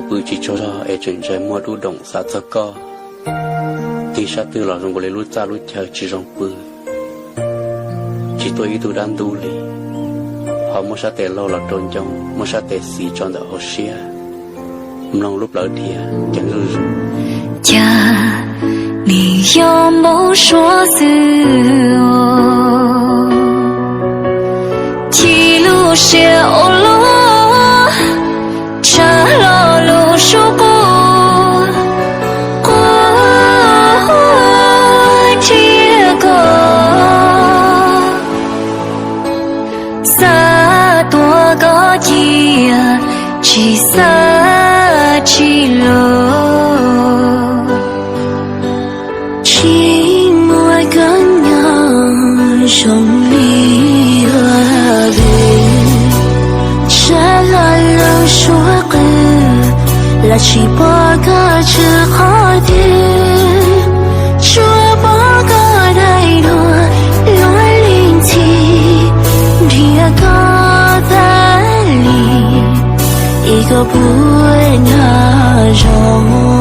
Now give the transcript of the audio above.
tụ bự chỉ cho ra ai chuyện trái mua đủ đồng xã thơ co thì sát từ là rong bộ lấy lút ra lút theo chỉ rong bự chỉ tôi ý tụ đan tu lì họ mua sát tệ lâu là trôn trong mua sát tệ xì tròn ở Asia mong lúc lỡ thì chẳng rư cha 你有没说自我记录些欧罗这老路数过过这个撒多个几只撒几路用力和力，这来人说过，拉起八个之好的，说八个太多，乱灵气，别个在里，一个不拿容。